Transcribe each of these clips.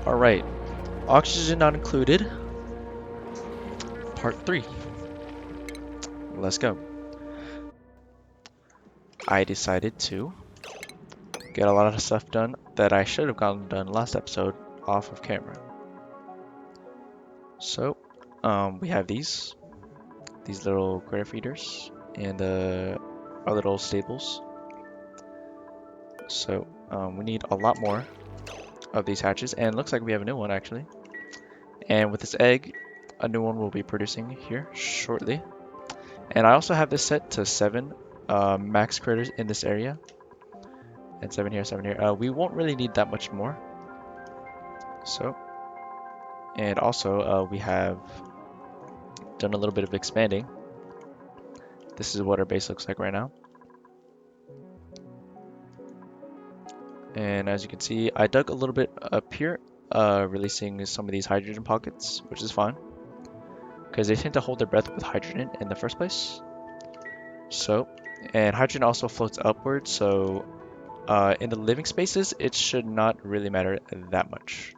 Alright, oxygen not included, part 3. Let's go. I decided to get a lot of stuff done that I should have gotten done last episode off of camera. So, we have these little critter feeders and our little stables. So, we need a lot more of these hatches, and it looks like we have a new one actually. And with this egg, a new one will be producing here shortly. And I also have this set to 7 max critters in this area. And 7 here, 7 here. We won't really need that much more. So, and also we have done a little bit of expanding. This is what our base looks like right now. And as you can see, I dug a little bit up here, releasing some of these hydrogen pockets, which is fine, because they tend to hold their breath with hydrogen in the first place. So, and hydrogen also floats upwards, so in the living spaces, it should not really matter that much.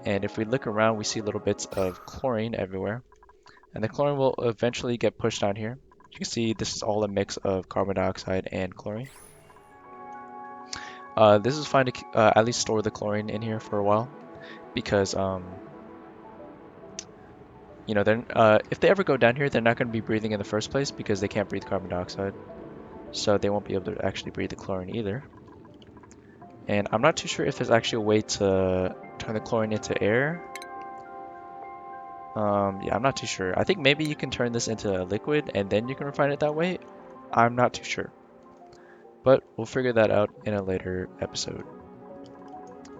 And if we look around, we see little bits of chlorine everywhere. And the chlorine will eventually get pushed down here. You can see this is all a mix of carbon dioxide and chlorine. This is fine to at least store the chlorine in here for a while, because you know, then if they ever go down here, they're not going to be breathing in the first place because they can't breathe carbon dioxide, so they won't be able to actually breathe the chlorine either. And I'm not too sure if there's actually a way to turn the chlorine into air. Yeah, I'm not too sure. I think maybe you can turn this into a liquid and then you can refine it that way. I'm not too sure. But we'll figure that out in a later episode.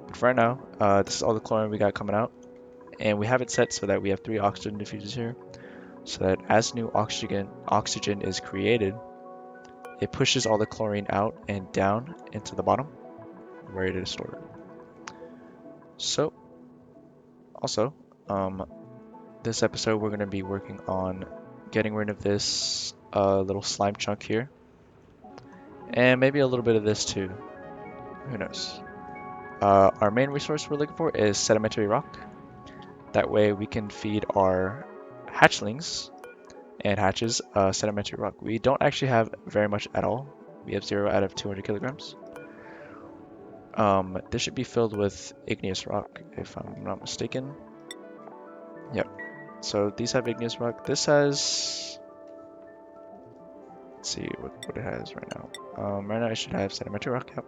But for right now, this is all the chlorine we got coming out. And we have it set so that we have 3 oxygen diffusers here. So that as new oxygen is created, it pushes all the chlorine out and down into the bottom, ready to store it. So, also, this episode we're going to be working on getting rid of this little slime chunk here. And maybe a little bit of this too. Who knows? Our main resource we're looking for is sedimentary rock. That way we can feed our hatchlings and hatches sedimentary rock. We don't actually have very much at all. We have 0 out of 200 kilograms. This should be filled with igneous rock, if I'm not mistaken. Yep. So these have igneous rock. This has... Let's see what it has right now. Right now it should have sedimentary rock, yep.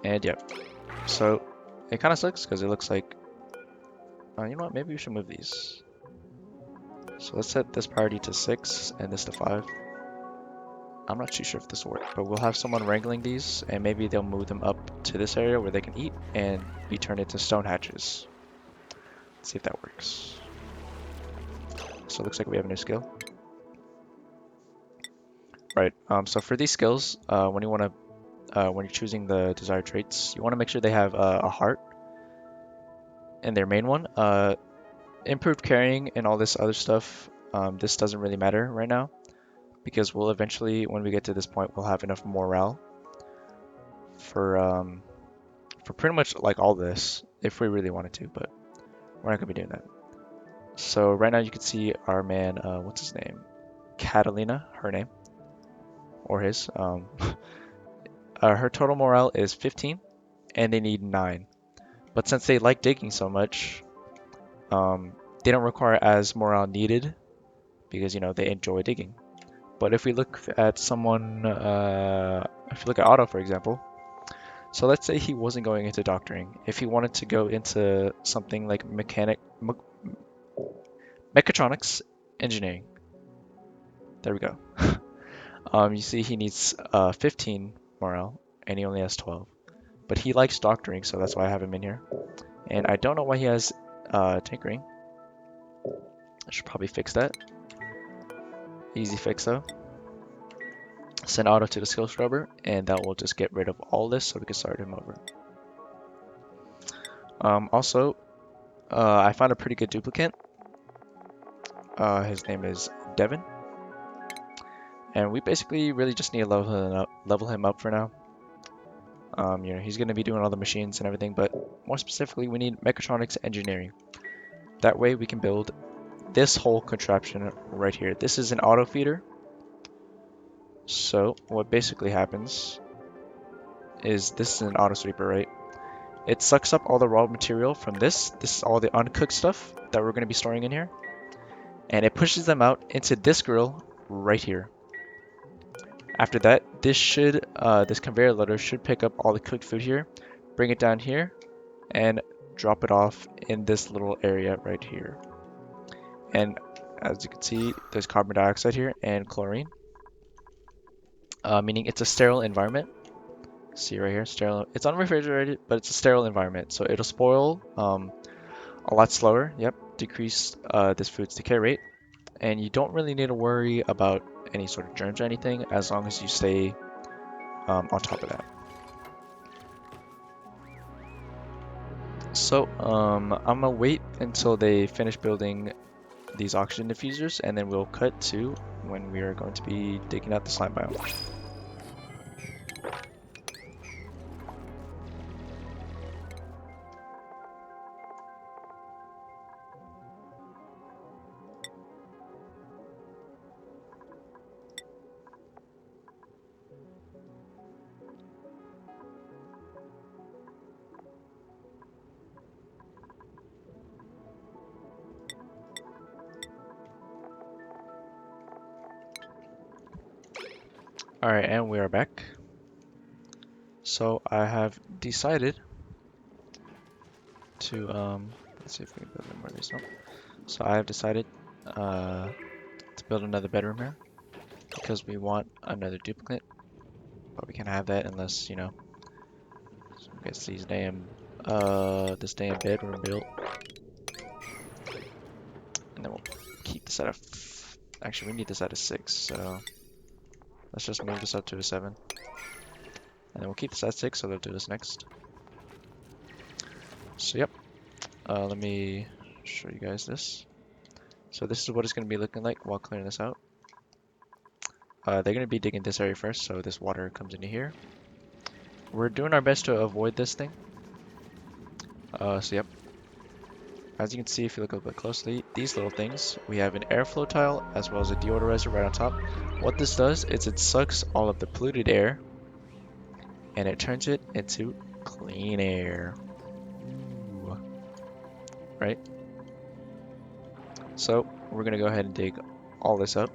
And yep. So it kind of sucks because it looks like... you know what? Maybe we should move these. So let's set this priority to 6 and this to 5. I'm not too sure if this will work, but we'll have someone wrangling these, and maybe they'll move them up to this area where they can eat and be turned into stone hatches. Let's see if that works. So it looks like we have a new skill. Right, so for these skills, when you're choosing the desired traits, you want to make sure they have a heart in their main one. Improved carrying and all this other stuff, this doesn't really matter right now, because we'll eventually, when we get to this point, we'll have enough morale for pretty much like all this, if we really wanted to, but we're not gonna be doing that. So right now you can see our man, what's his name? Catalina, her name, or his. Her total morale is 15, and they need 9. But since they like digging so much, they don't require as morale needed, because, you know, they enjoy digging. But if we look at someone, if you look at Otto, for example, so let's say he wasn't going into doctoring. If he wanted to go into something like mechatronics engineering, there we go. You see he needs 15 morale, and he only has 12. But he likes doctoring, so that's why I have him in here. And I don't know why he has tinkering. I should probably fix that. Easy fix though. Send Otto to the skill scrubber, and that will just get rid of all this so we can start him over. Also, I found a pretty good duplicate. His name is Devin. And we basically really just need to level him up for now. You know, he's going to be doing all the machines and everything, but more specifically, we need mechatronics engineering. That way we can build this whole contraption right here. This is an auto feeder. So what basically happens is this is an auto sweeper, right? It sucks up all the raw material from this. This is all the uncooked stuff that we're going to be storing in here. And it pushes them out into this grill right here. After that, this conveyor loader should pick up all the cooked food here, bring it down here, and drop it off in this little area right here. And as you can see, there's carbon dioxide here and chlorine, meaning it's a sterile environment. See right here, sterile. It's unrefrigerated, but it's a sterile environment, so it'll spoil a lot slower. Yep, decrease this food's decay rate, and you don't really need to worry about any sort of germs or anything as long as you stay on top of that. So I'm gonna wait until they finish building these oxygen diffusers, and then we'll cut to when we are going to be digging out the slime biome. Alright, and we are back. So I have decided to, let's see if we can build more of these. Nope. So I have decided to build another bedroom here because we want another duplicate, but we can't have that unless, you know, gets these this damn bedroom built. And then we'll keep this at a, actually we need this at a 6, so let's just move this up to a 7. And then we'll keep this at 6, so they'll do this next. So yep, let me show you guys this. So this is what it's going to be looking like while clearing this out. They're going to be digging this area first, so this water comes into here. We're doing our best to avoid this thing. So yep, as you can see if you look a little bit closely, these little things, we have an airflow tile as well as a deodorizer right on top. What this does is it sucks all of the polluted air and it turns it into clean air. Ooh. Right? So we're gonna go ahead and dig all this up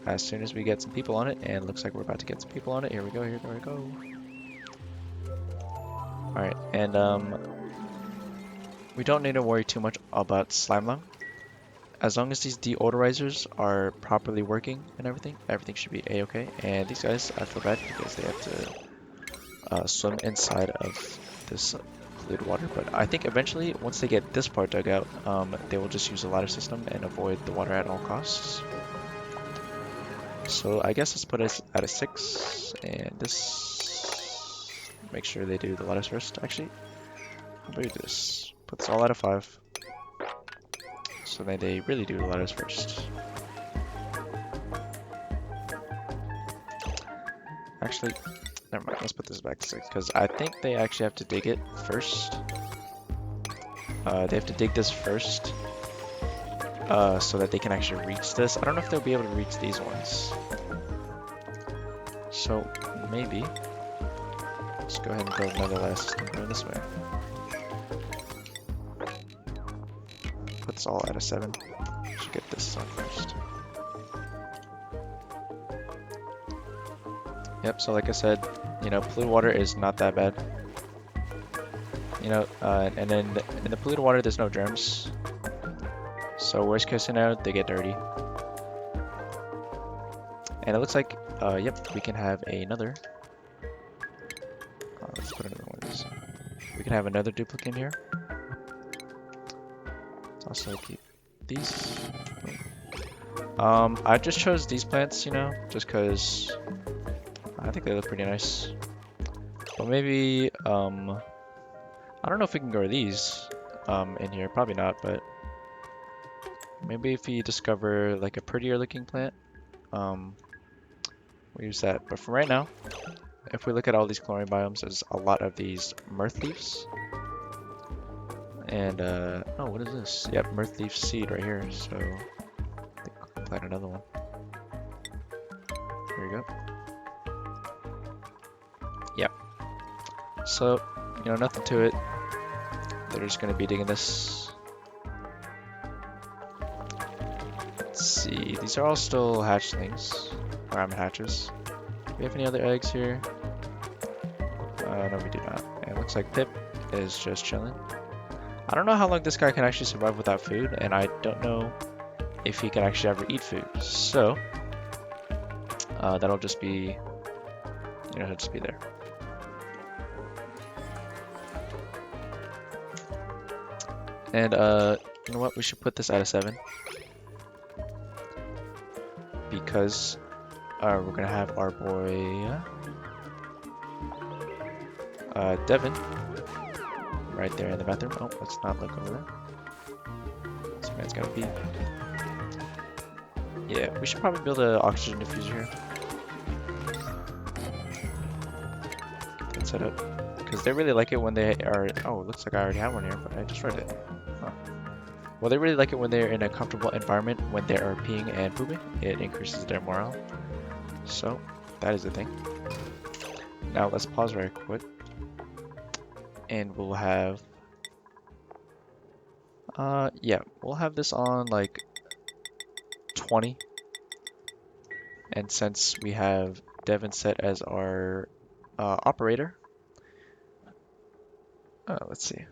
as soon as we get some people on it, and it looks like we're about to get some people on it. Here we go, here we go. Alright, and we don't need to worry too much about slime lung. As long as these deodorizers are properly working and everything should be a-okay. And these guys, I feel bad because they have to swim inside of this polluted water. But I think eventually, once they get this part dug out, they will just use the ladder system and avoid the water at all costs. So I guess let's put us at a 6, and this, make sure they do the ladders first. Actually, how about we do this? Put this all at a 5. So then they really do the ladders first. Actually, never mind. Let's put this back to 6 because I think they actually have to dig it first. They have to dig this first so that they can actually reach this. I don't know if they'll be able to reach these ones. So maybe let's go ahead and build another ladder system going this way. Put this all at a 7. Should get this on first. Yep, so like I said, you know, polluted water is not that bad. You know, and then in the polluted water, there's no germs. So worst case scenario, they get dirty. And it looks like, yep, we can have another. Let's put another one of these. We can have another duplicate here. Let's also keep these. I just chose these plants, you know, just because I think they look pretty nice. But maybe, I don't know if we can grow these in here. Probably not, but maybe if we discover like a prettier looking plant, we'll use that. But for right now, if we look at all these chlorine biomes, there's a lot of these mirth leaves. And, oh, what is this? Yep, mirth leaf seed right here. So, I think we'll plant another one. There we go. Yep. So, you know, nothing to it. They're just going to be digging this. Let's see. These are all still hatchlings. Or hatches. Do we have any other eggs here? No, we do not. And it looks like Pip is just chilling. I don't know how long this guy can actually survive without food, and I don't know if he can actually ever eat food. So, that'll just be, you know, he'll just be there. And, you know what? We should put this at a 7. Because, we're gonna have our boy, Devin, right there in the bathroom. Oh, let's not look over there. This man's gotta pee. Yeah, we should probably build an oxygen diffuser here. Get that set up. Because they really like it when they are... Oh, it looks like I already have one here, but I just read it. Huh. Well, they really like it when they're in a comfortable environment when they are peeing and pooping. It increases their morale. So, that is the thing. Now, let's pause right quick. And we'll have... yeah, we'll have this on, like, 20. And since we have Devin set as our operator, let's see.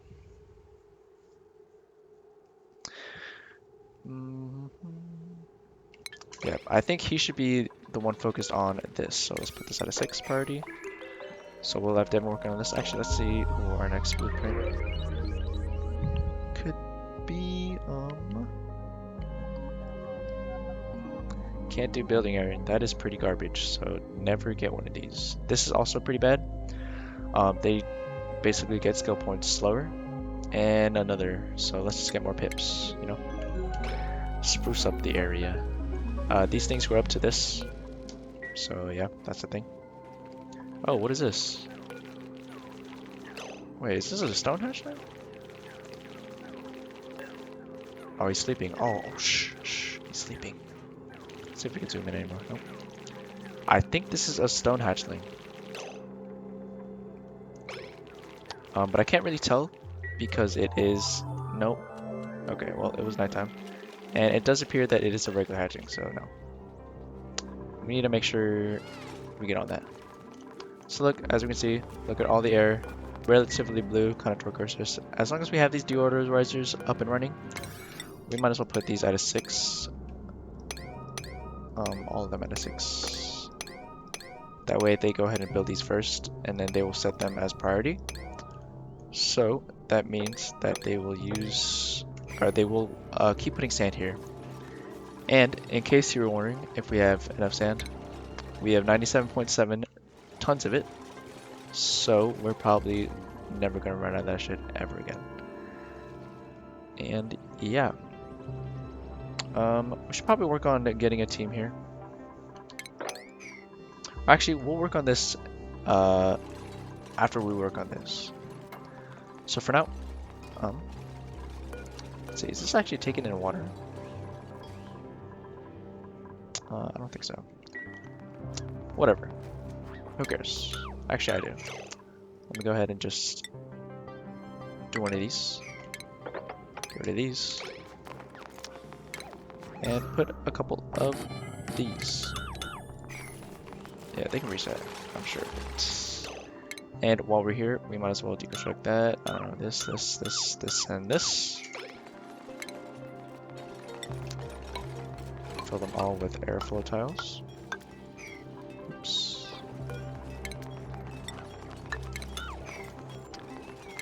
Yeah, I think he should be the one focused on this. So let's put this at a 6 priority. So we'll have Devin working on this. Actually, let's see who our next blueprint could be. Can't do building area. That is pretty garbage. So never get one of these. This is also pretty bad. They basically get skill points slower. And another. So let's just get more pips, you know. Spruce up the area. These things go up to this. So yeah, that's the thing. Oh, what is this? Wait, is this a stone hatch now? Oh, he's sleeping. Oh, shh, he's sleeping. Let's see if we can zoom in anymore. Nope. I think this is a stone hatchling. But I can't really tell because it is... Nope. Okay, well, it was nighttime. And it does appear that it is a regular hatching, so no. We need to make sure we get on that. So look, as we can see, look at all the air. Relatively blue, kind of turquoise. As long as we have these deodorizers up and running, we might as well put these at a 6. All of them at a 6. That way they go ahead and build these first, and then they will set them as priority. So that means that they will use, or they will keep putting sand here. And in case you were wondering if we have enough sand, we have 97.7 tons of it. So we're probably never gonna run out of that shit ever again. And yeah, we should probably work on getting a team here. Actually, we'll work on this after we work on this. So for now, let's see, is this actually taken in water? I don't think so. Whatever. Who cares? Actually, I do. Let me go ahead and just do one of these. Get rid of these. And put a couple of these. Yeah, they can reset, I'm sure. And while we're here, we might as well deconstruct that. This, and this. Fill them all with airflow tiles. Oops.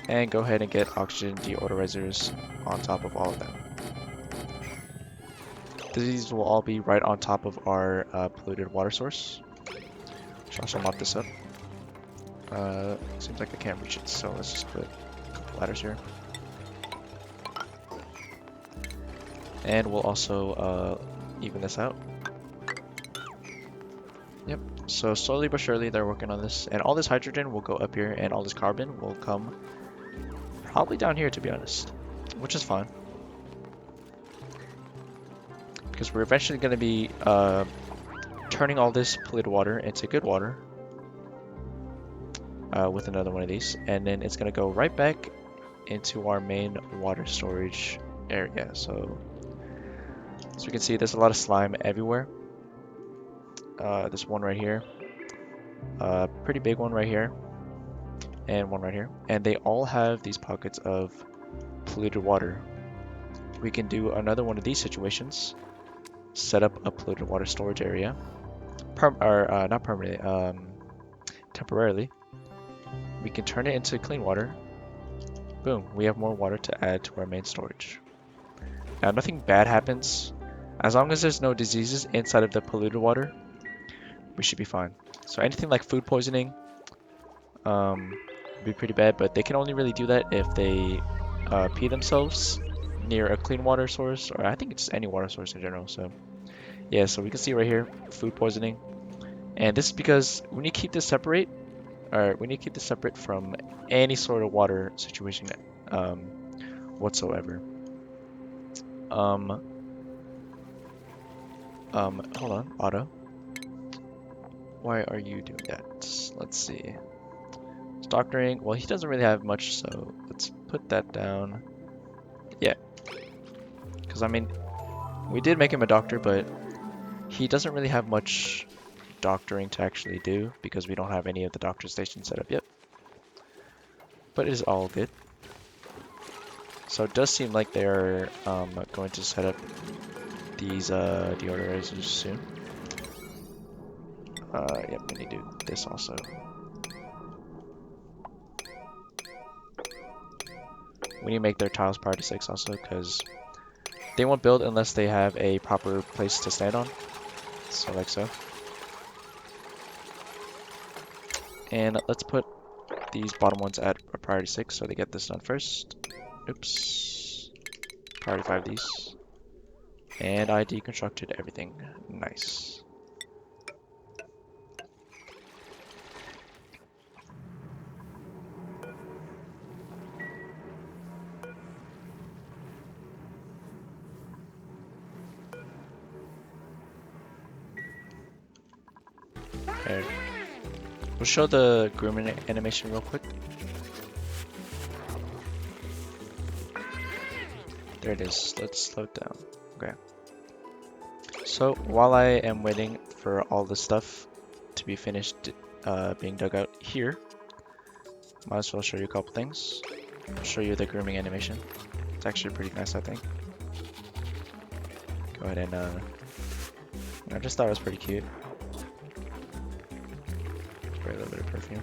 And go ahead and get oxygen deodorizers on top of all of them. These will all be right on top of our polluted water source. Should also mop this up. Seems like I can't reach it, so let's just put a couple ladders here. And we'll also even this out. Yep, So slowly but surely they're working on this, and all this hydrogen will go up here, and all this carbon will come probably down here, to be honest, which is fine because we're eventually going to be turning all this polluted water into good water with another one of these, and then it's going to go right back into our main water storage area. So as we can see, there's a lot of slime everywhere. There's one right here, pretty big one right here, and one right here, and they all have these pockets of polluted water. We can do another one of these situations, set up a polluted water storage area, not permanently, temporarily. We can turn it into clean water. Boom, we have more water to add to our main storage. Now nothing bad happens. As long as there's no diseases inside of the polluted water, we should be fine. So anything like food poisoning would be pretty bad, but they can only really do that if they pee themselves near a clean water source, or I think it's any water source in general. So yeah, so we can see right here, food poisoning. And this is because we need to keep this separate, or we need to keep this separate from any sort of water situation whatsoever. Hold on, auto. Why are you doing that? Let's see. Doctoring, well, he doesn't really have much, so let's put that down. Yeah. Because, I mean, we did make him a doctor, but he doesn't really have much doctoring to actually do because we don't have any of the doctor stations set up yet. But it is all good. So it does seem like they're going to set up these deodorizers soon. Yep, we need to do this also. We need to make their tiles priority 6 also because they won't build unless they have a proper place to stand on. So like so. And let's put these bottom ones at a priority 6 so they get this done first. Oops. Priority 5 these. And I deconstructed everything. Nice. Okay. We'll show the grooming animation real quick. There it is. Let's slow it down. Okay. So while I am waiting for all the stuff to be finished being dug out here, might as well show you a couple things. I'll show you the grooming animation. It's actually pretty nice, I think. Go ahead and I just thought it was pretty cute. Spray a little bit of perfume.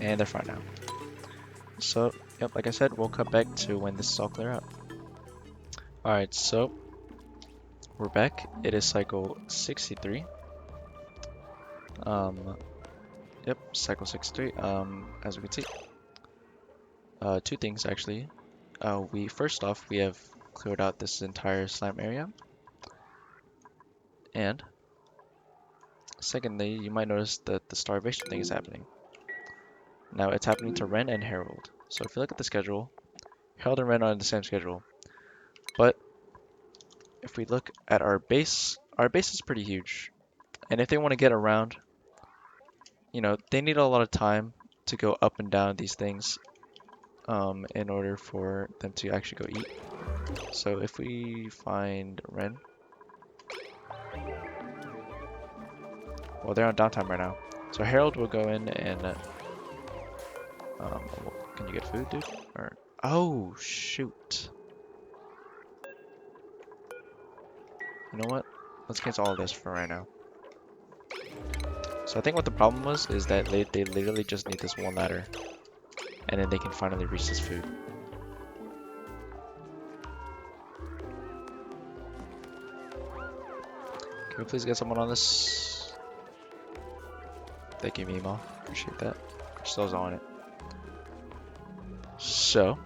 And they're fine now. So, yep, like I said, we'll cut back to when this is all clear out. Alright, so we're back. It is cycle 63. Yep, cycle 63. As we can see, two things actually. First off, we have cleared out this entire slime area. And secondly, you might notice that the starvation thing is happening. Now it's happening to Ren and Harold. So if you look at the schedule, Harold and Ren are on the same schedule. But if we look at our base is pretty huge. And if they want to get around, you know, they need a lot of time to go up and down these things in order for them to actually go eat. So if we find Ren, well, they're on downtime right now. So Harold will go in and can you get food, dude? Or oh shoot! You know what? Let's cancel all this for right now. So I think what the problem was is that they literally just need this one ladder, and then they can finally reach this food. Can we please get someone on this? Thank you, Mimo. Appreciate that. Still's on it. So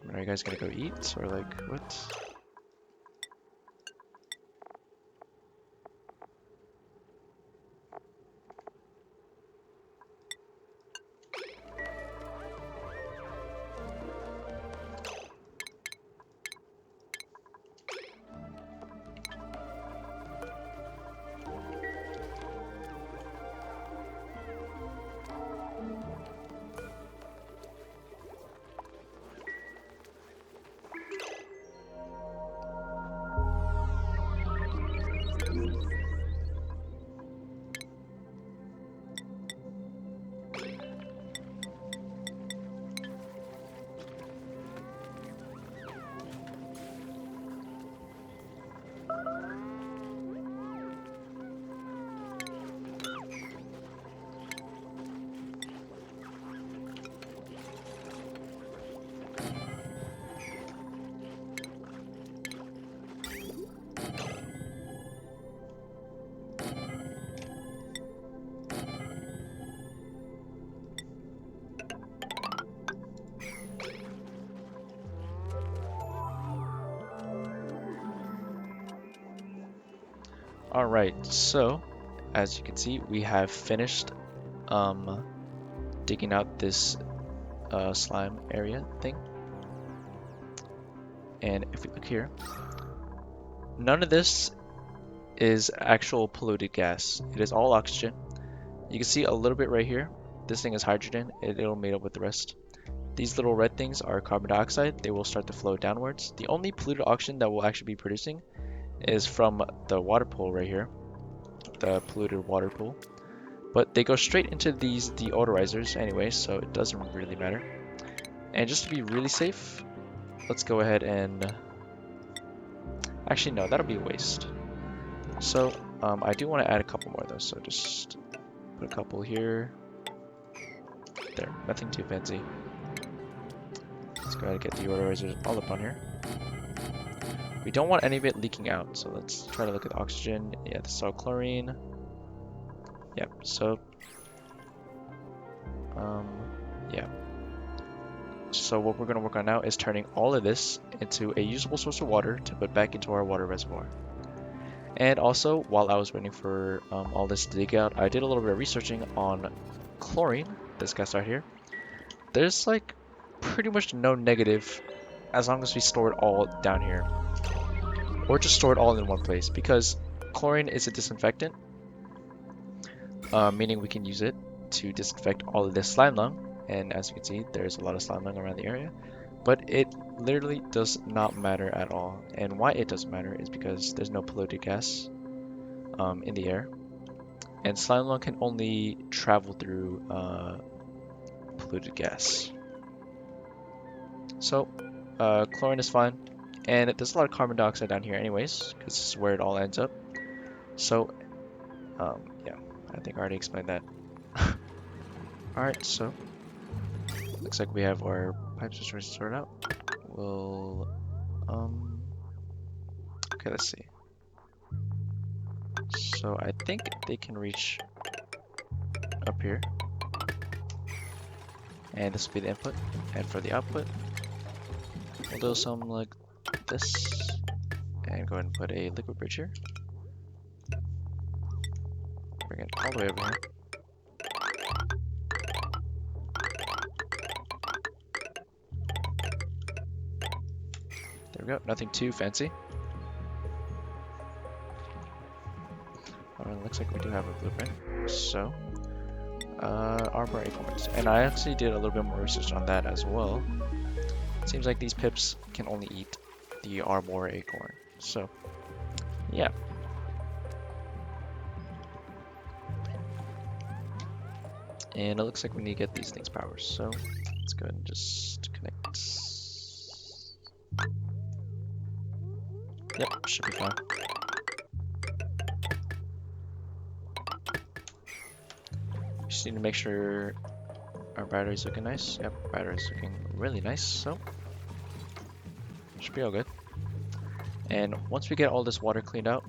I'm gonna you guys gonna go eat or like what? Alright, so as you can see, we have finished digging out this slime area thing. And if we look here, none of this is actual polluted gas. It is all oxygen. You can see a little bit right here. This thing is hydrogen. It'll meet up with the rest. These little red things are carbon dioxide. They will start to flow downwards. The only polluted oxygen that we'll actually be producing is from the water pool right here, the polluted water pool. But they go straight into these deodorizers anyway, so it doesn't really matter. And just to be really safe, let's go ahead and... Actually, no, that'll be a waste. So, I do want to add a couple more though, so just put a couple here. There, nothing too fancy. Let's go ahead and get deodorizers all up on here. We don't want any of it leaking out, so let's try to look at the oxygen. Yeah, this is all chlorine. Yep, so... yeah. So what we're going to work on now is turning all of this into a usable source of water to put back into our water reservoir. And also, while I was waiting for all this to dig out, I did a little bit of researching on chlorine, this gas right here. There's like pretty much no negative as long as we store it all down here. Or just store it all in one place, because chlorine is a disinfectant, meaning we can use it to disinfect all of this slime lung. And as you can see, there's a lot of slime lung around the area. But it literally does not matter at all. And why it doesn't matter is because there's no polluted gas in the air. And slime lung can only travel through polluted gas. So, chlorine is fine. And there's a lot of carbon dioxide down here anyways, because this is where it all ends up. So, yeah, I think I already explained that. Alright, so, looks like we have our pipe situation sorted out. We'll, okay, let's see. So I think they can reach up here. And this will be the input. And for the output, we'll do something like this. And go ahead and put a liquid bridge here. Bring it all the way over here. There we go, nothing too fancy. Alright, looks like we do have a blueprint. So, arbor acorns. And I actually did a little bit more research on that as well. It seems like these pips can only eat the arbor acorn. So, yeah. And it looks like we need to get these things powered. So, let's go ahead and just connect. Yep, should be fine. Just need to make sure our battery's looking nice. Yep, battery's looking really nice, so should be all good. And once we get all this water cleaned out,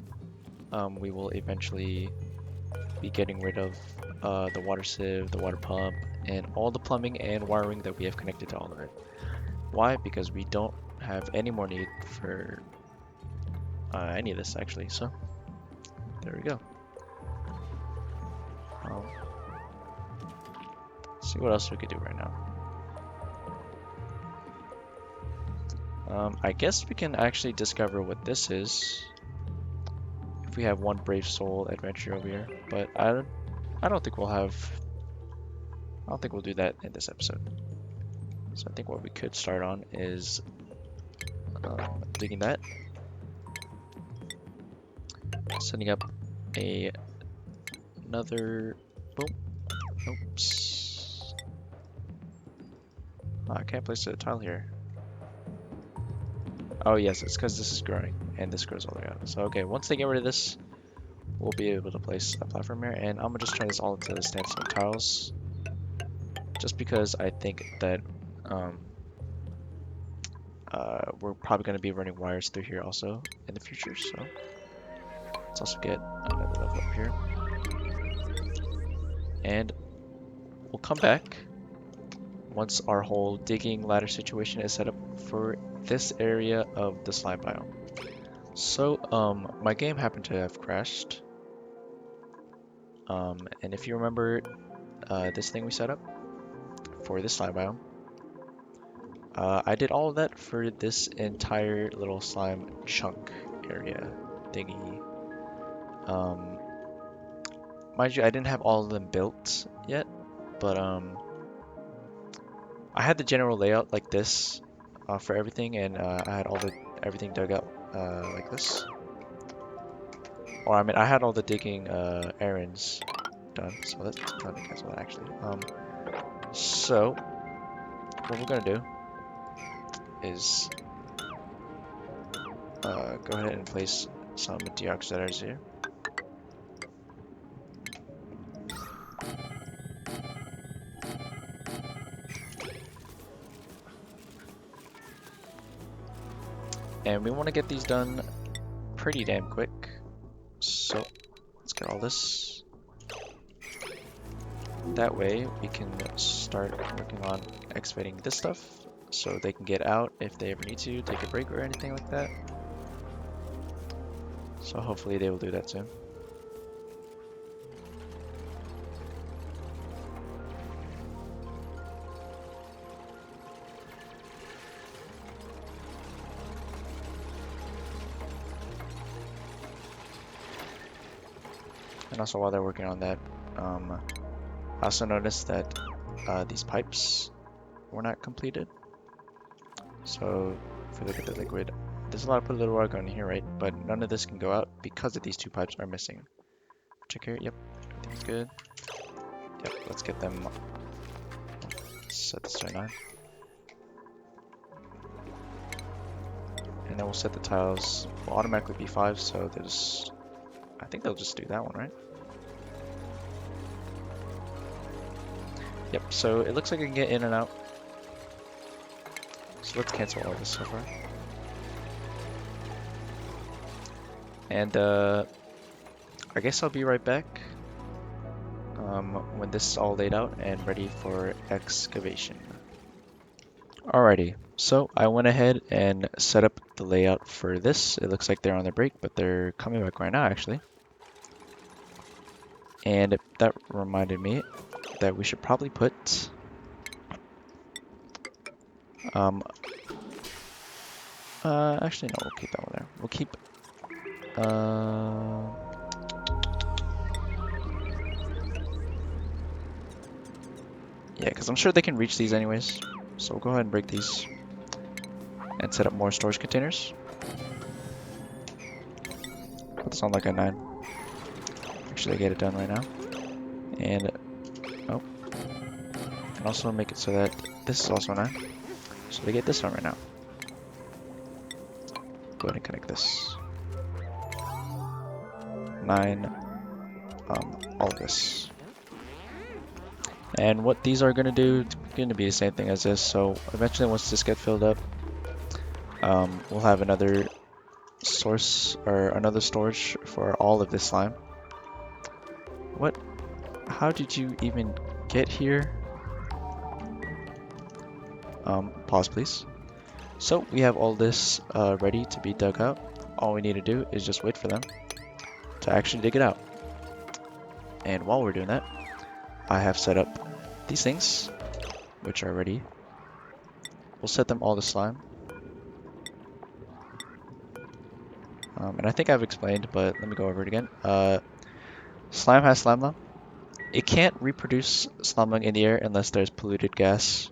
we will eventually be getting rid of the water sieve, the water pump, and all the plumbing and wiring that we have connected to all of it. Why? Because we don't have any more need for any of this actually. So there we go. Let's see what else we could do right now. I guess we can actually discover what this is if we have one Brave Soul adventure over here, but I don't think we'll have. I don't think we'll do that in this episode. So I think what we could start on is digging that, setting up another. Boom. Oops. Oh, I can't place a tile here. Oh yes, it's because this is growing, and this grows all the way out. So okay, once they get rid of this, we'll be able to place a platform here, and I'm gonna just turn this all into standstill tiles, just because I think that we're probably gonna be running wires through here also in the future. So let's also get another level up here, and we'll come back once our whole digging ladder situation is set up for this area of the slime biome. So, my game happened to have crashed. And if you remember this thing we set up for this slime biome, I did all of that for this entire little slime chunk area thingy. Mind you, I didn't have all of them built yet, but I had the general layout like this for everything, and I had everything dug up like this. Or I mean, I had all the digging errands done, so let's try to cancel that actually. So what we're gonna do is go ahead and place some deoxidizers here. And we want to get these done pretty damn quick. So let's get all this. That way we can start working on excavating this stuff so they can get out if they ever need to take a break or anything like that. So hopefully they will do that soon. And also while they're working on that, I also noticed that these pipes were not completed. So if we look at the liquid, there's a lot of polluted water going in here, right? But none of this can go out because of these two pipes are missing. Check here, yep, everything's good. Yep, let's get them. Set this to 9. And then we'll set the tiles, will automatically be 5, so there's, I think they'll just do that one, right? Yep, so it looks like I can get in and out. So let's cancel all this so far. And I guess I'll be right back when this is all laid out and ready for excavation. Alrighty, so I went ahead and set up the layout for this. It looks like they're on their break, but they're coming back right now actually. And that reminded me that we should probably put actually no, we'll keep that one there. We'll keep yeah, because I'm sure they can reach these anyways. So we'll go ahead and break these and set up more storage containers. Put this on like a 9. Actually, get it done right now. And oh, and also make it so that this is also 9. So they get this done right now. Go ahead and connect this. 9, all of this. And what these are going to do, it's going to be the same thing as this. So eventually once this gets filled up, we'll have another source or another storage for all of this slime. What? How did you even get here? Pause please. So we have all this ready to be dug out. All we need to do is just wait for them to actually dig it out. And while we're doing that, I have set up these things, which are ready. We'll set them all to slime. And I think I've explained, but let me go over it again. Slime has slime lung. It can't reproduce slime lung in the air unless there's polluted gas.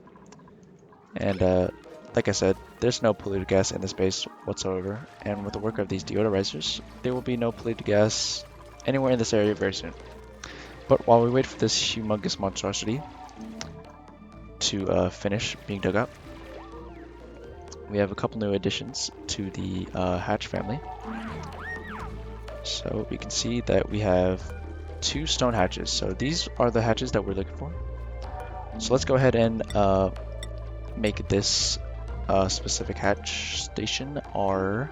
And like I said, there's no polluted gas in this base whatsoever. And with the work of these deodorizers, there will be no polluted gas anywhere in this area very soon. But while we wait for this humongous monstrosity to finish being dug up, we have a couple new additions to the hatch family. So we can see that we have 2 stone hatches. So these are the hatches that we're looking for. So let's go ahead and make this specific hatch station our...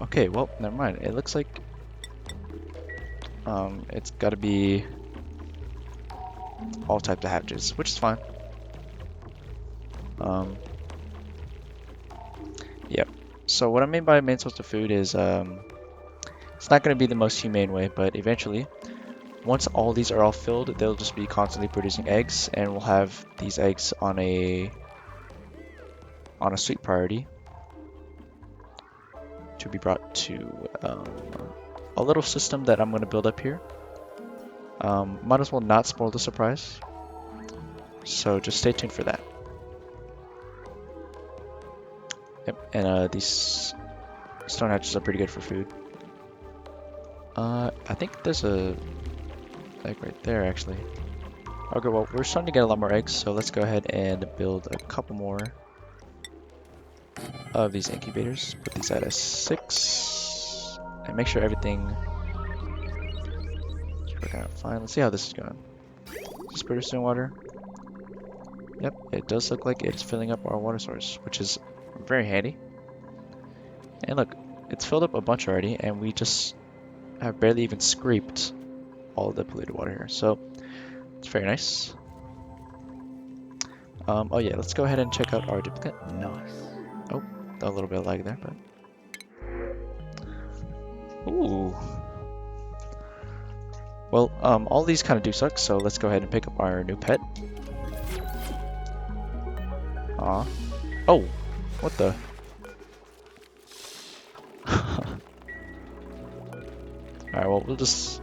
okay, well, never mind. It looks like it's got to be all types of hatches, which is fine. Yep. So what I mean by main source of food is it's not going to be the most humane way, but eventually, once all these are all filled, they'll just be constantly producing eggs, and we'll have these eggs on a sweet priority to be brought to a little system that I'm going to build up here. Might as well not spoil the surprise, so just stay tuned for that. Yep, and these stone hatches are pretty good for food. I think there's a egg right there, actually. Okay, well, we're starting to get a lot more eggs, so let's go ahead and build a couple more of these incubators. Put these at a 6, and make sure everything is working out fine. Let's see how this is going. Is this producing water? Yep, it does look like it's filling up our water source, which is very handy. And look, it's filled up a bunch already, and we just have barely even scraped all of the polluted water here, so it's very nice. Oh yeah, let's go ahead and check out our duplicate. Nice. Oh, a little bit of lag there, but ooh. Well, all these kind of do suck, so let's go ahead and pick up our new pet. Aw. Oh, what the? Alright, well, we'll just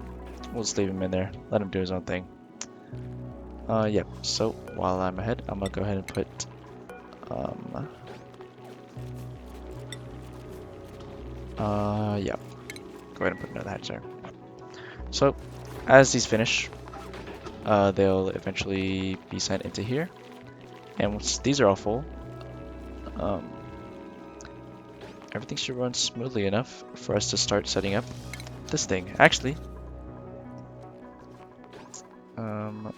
leave him in there. Let him do his own thing. Yep. So while I'm ahead, I'm gonna go ahead and put yeah. Go ahead and put another hatch there. So as these finish, they'll eventually be sent into here. And once these are all full, everything should run smoothly enough for us to start setting up this thing. Actually,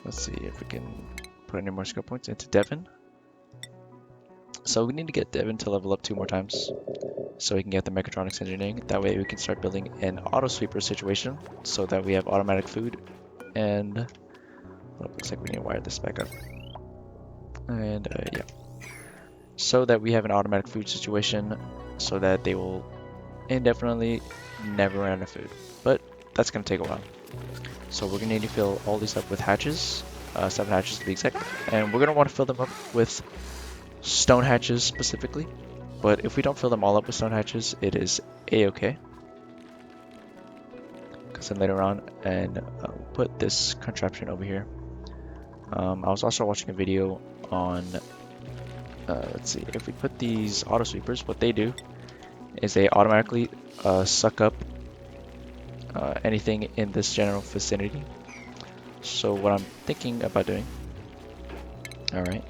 let's see if we can put any more skill points into Devin. So we need to get Devin to level up 2 more times so we can get the mechatronics engineering. That way we can start building an auto sweeper situation so that we have automatic food. And well, it looks like we need to wire this back up. And yeah, so that we have an automatic food situation so that they will indefinitely never run out of food. But that's going to take a while. So we're going to need to fill all these up with hatches, 7 hatches to be exact. And we're going to want to fill them up with stone hatches specifically. But if we don't fill them all up with stone hatches, it is a-okay. Because then later on, and we'll put this contraption over here. I was also watching a video on, let's see, if we put these auto sweepers, what they do is they automatically suck up anything in this general vicinity. So what I'm thinking about doing, alright,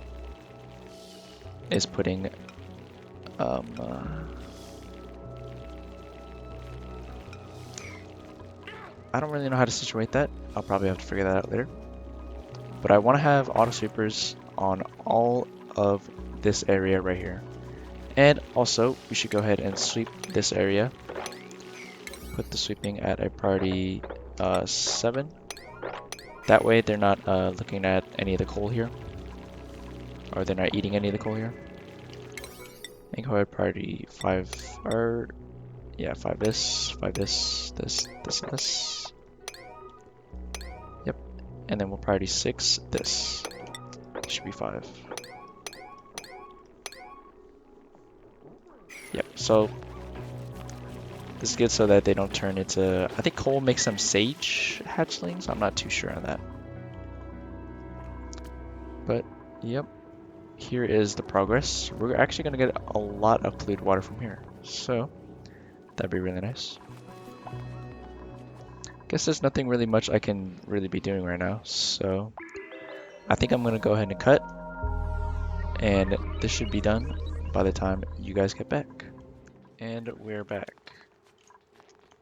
is putting I don't really know how to situate that. I'll probably have to figure that out later. But I want to have auto sweepers on all of this area right here. And also, we should go ahead and sweep this area. Put the sweeping at a priority 7. That way they're not looking at any of the coal here. Or they're not eating any of the coal here. Make hard priority 5 or yeah, 5 this, 5 this, this, and this. Yep. And then we'll priority 6 this. Should be 5. Yep, so this is good so that they don't turn into, I think coal makes them sage hatchlings. I'm not too sure on that. But yep, here is the progress. We're actually going to get a lot of polluted water from here. So that'd be really nice. Guess there's nothing really much I can really be doing right now. So I think I'm going to go ahead and cut. And this should be done by the time you guys get back. And we're back.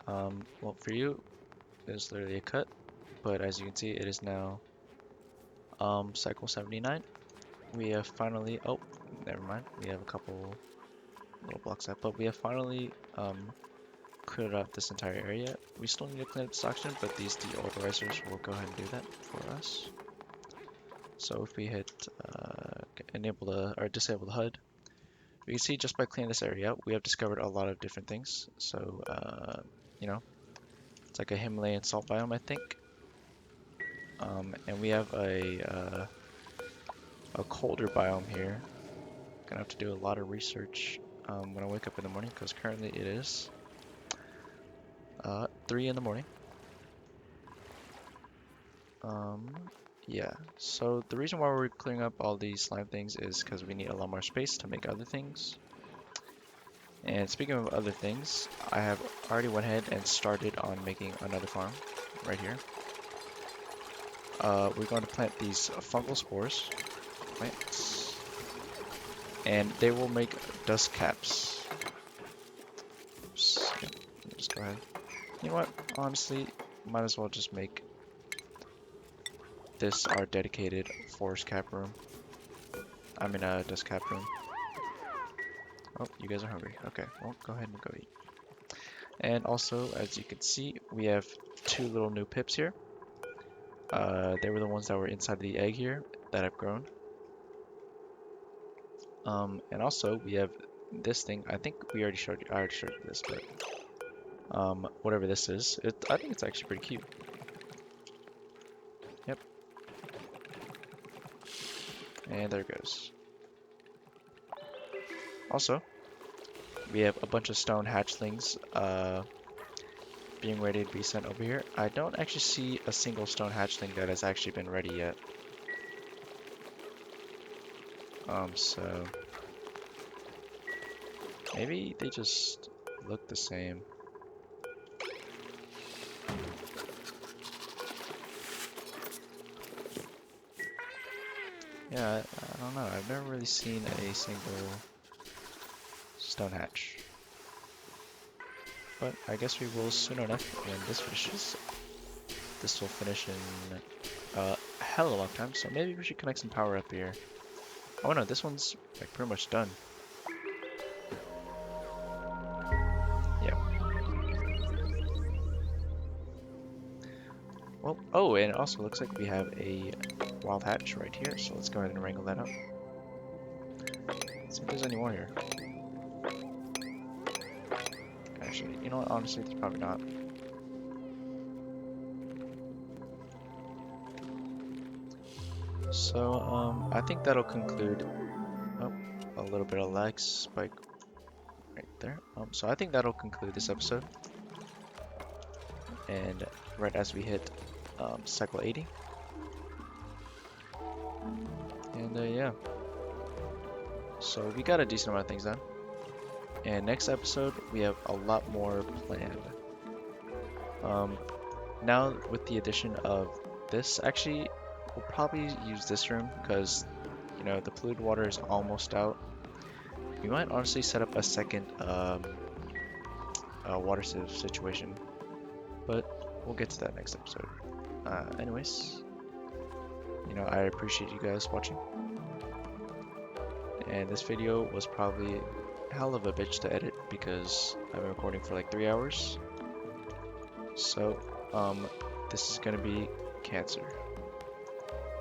Well, for you, it's literally a cut, but as you can see, it is now cycle 79. We have finally, oh, never mind. We have a couple little blocks up, but we have finally cleared up this entire area. We still need to clean up this oxygen, but these deodorizers will go ahead and do that for us. So if we hit enable the or disable the HUD, we can see just by cleaning this area out, we have discovered a lot of different things. So you know, it's like a Himalayan salt biome, I think. And we have a colder biome here. Gonna have to do a lot of research when I wake up in the morning, because currently it is 3 in the morning. Yeah, so the reason why we're clearing up all these slime things is because we need a lot more space to make other things. And speaking of other things, I have already went ahead and started on making another farm right here. We're going to plant these fungal spores, plants, and they will make dust caps. Just go ahead. You know what? Honestly, might as well just make this our dedicated forest cap room. I'm in a dust cap room. Oh, you guys are hungry. Okay, well, go ahead and go eat. And also, as you can see, we have 2 little new pips here. They were the ones that were inside the egg here that I've grown. And also, we have this thing. I think we already showed you. I already showed you this, but whatever this is, I think it's actually pretty cute. Yep. And there it goes. Also, we have a bunch of stone hatchlings being ready to be sent over here. I don't actually see a single stone hatchling that has actually been ready yet. So maybe they just look the same. Yeah, I don't know. I've never really seen a single stone hatch. But I guess we will soon enough when this finishes. This will finish in a hell of a long time, so maybe we should connect some power up here. Oh no, this one's like pretty much done. Yeah. Well, oh, and it also looks like we have a wild hatch right here, so let's go ahead and wrangle that up. See if there's any more here. Actually, you know what? Honestly, there's probably not. So, I think that'll conclude. Oh, a little bit of lag spike right there. So I think that'll conclude this episode. And right as we hit cycle 80. And yeah. So we got a decent amount of things done. And next episode, we have a lot more planned. Now with the addition of this, actually, we'll probably use this room because, you know, the polluted water is almost out. We might honestly set up a second water sieve situation, but we'll get to that next episode. Anyways, you know, I appreciate you guys watching. And this video was probably a hell of a bitch to edit because I've been recording for like 3 hours. So, this is gonna be Cancer.